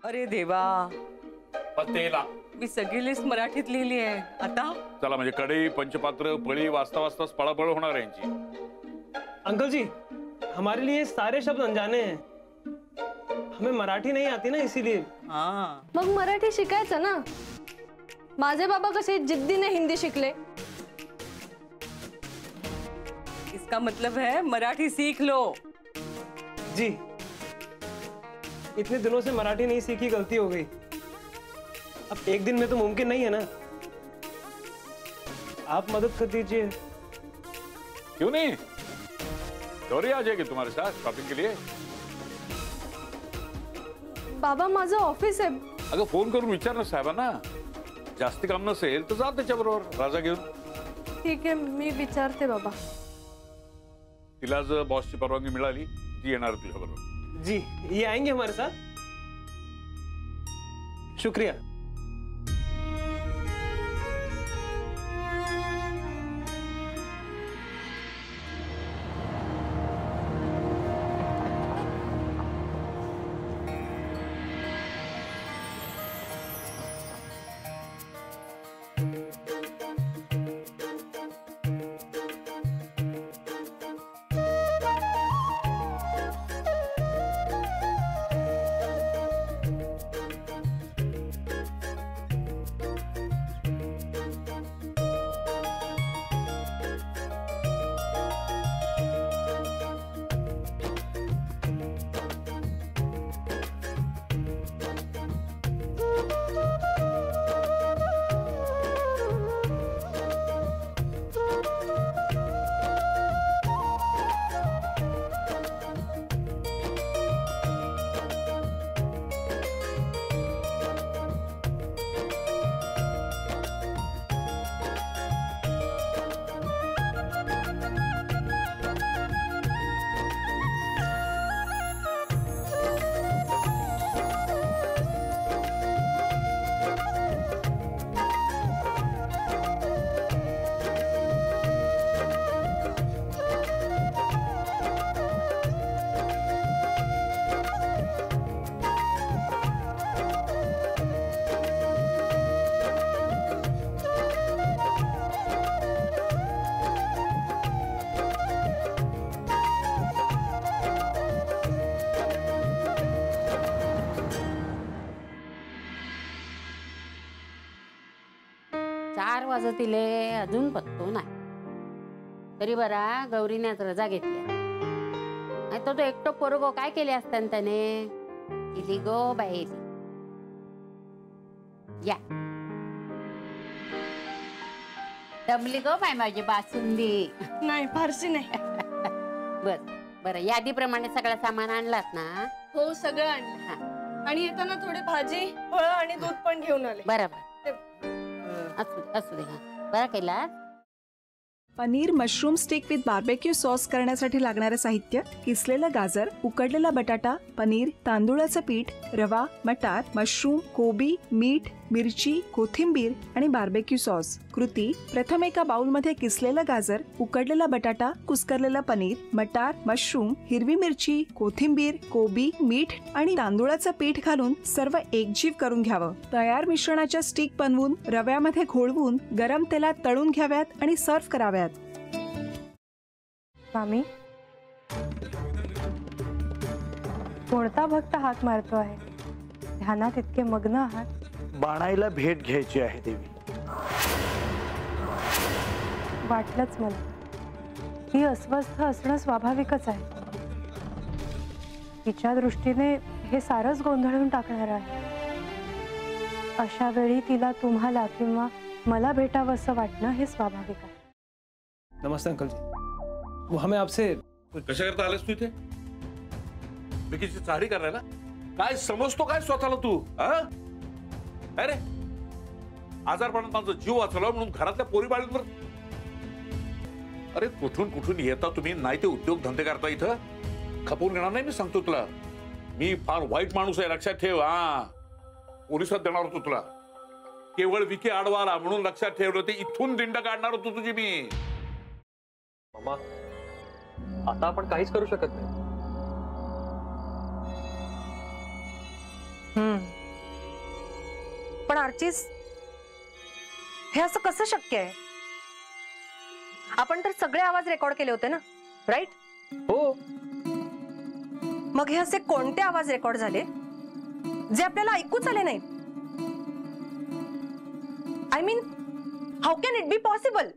अरे देवा, पतेला मी सगळी लिस्ट मराठीत लिहिली आहे. आता चला म्हणजे कढई, पंचपात्र, पळी वाचता वाचता पळापळ होणार आहे यांची. अंकल जी, हमारे लिए सारे शब्द अनजाने हैं, हमें मराठी नहीं आती ना, इसीलिए. हाँ, मग मराठी शिकायचं ना. माझे बाबा कसे जिद्दीने हिंदी शिकले. इसका मतलब है मराठी सीख लो. जी, इतने दिनों से मराठी नहीं सीखी, गलती हो गई. अब एक दिन में तो मुमकिन नहीं है ना. आप मदद कर दीजिए. क्यों नहीं, गौरी आ जाएगी तुम्हारे साथ शॉपिंग के लिए. बाबा माझं ऑफिस आहे. अगं फोन करून विचार ना साहेबांना. जास्ती काम नसेल तर जा त्याच्याबरोबर राजा घेऊन. ठीक आहे, मी विचारते बाबा. तिला जर बॉसची परवानगी मिळाली ती येणार तुझ्याबरोबर. जी, ये आएंगे हमारे साथ. शुक्रिया. चार वाजतिले अजून पत्तो नाही. तरी बरा गौरीने आज रजा घेतली. नाही तो एकटो पोरगो काय केले असताना त्याने. इली गो बाई या दमली गो बाय माझी बासुंदी. नाही, फारसी नाही. बस बरं, यादीप्रमाणे सगळं सामान आणलात ना. हो, सगळं आणलं. आणि येताना थोडी भाजी, फळं आणि दूध पण घेऊन आले. बरोबर, असू दे. बरं केला. Paneer mushroom stick with barbecue sauce करण्यासाठी लागणारे साहित्य: किसलेलं गाजर, उकडलेला बटाटा, पनीर, तांदूळाचं पीठ, रवा, मटार, मशरूम, कोबी, मीठ, मिरची, कोथिंबीर आणि बार्बेक्यू सॉस. कृती: प्रथम एका बाउलमध्ये किसलेलं गाजर, उकडलेला बटाटा, कुस्करलेलं पनीर, मटार, मशरूम, हिरवी मिरची, कोथिंबीर, कोबी, मीठ आणि तांदूळाचं पीठ घालून सर्व एकजीव करून घ्यावं. तयार मिश्रणाच्या स्टिक बनवून रव्यामध्ये घोळवून गरम तेलात तळून घ्याव्यात आणि सर्व्ह कराव्यात. मामी, कोणता भक्त हाक मारतो आहे? ध्यानात इतके मग्न आहात. बाणाईला भेट घ्यायची आहे देवी. वाटलंच मला. ही अस्वस्थ असणं स्वाभाविकच आहे. तिच्या दृष्टीने हे सारंच गोंधळून टाकणार आहे. अशा वेळी तिला तुम्हाला किंवा मला भेटावं असं वाटणं हे स्वाभाविक आहे. नमस्ते अंकल जी. वो हमें आपसे. कशा करता आलेस तू इथे? विकीची चारी करायला? काय समजतो काय स्वतःला तू? अरे आजारपणात माझा जीव वाचवला म्हणून घरातल्या पोरी बाळींवर. अरे कुठून कुठून येता तुम्ही. नाही ते उद्योग धंदे करता इथं. खपवून घेणार नाही मी सांगतो तुला. मी फार वाईट माणूस आहे, लक्षात ठेव. पोलिसात देणार होतो तुला. केवळ विकी आडवा आला म्हणून लक्षात ठेवलं. ते इथून दिंड काढणार होतो तुझी मी. मामा, आता आपण काहीच करू शकत नाही. आर्चिस, हे असं कसं शक्य आहे? आपण तर सगळे आवाज रेकॉर्ड केले होते ना, राईट? हो. मग हे असे कोणते आवाज रेकॉर्ड झाले जे आपल्याला ऐकूच आले नाहीत? I mean, how can it be possible?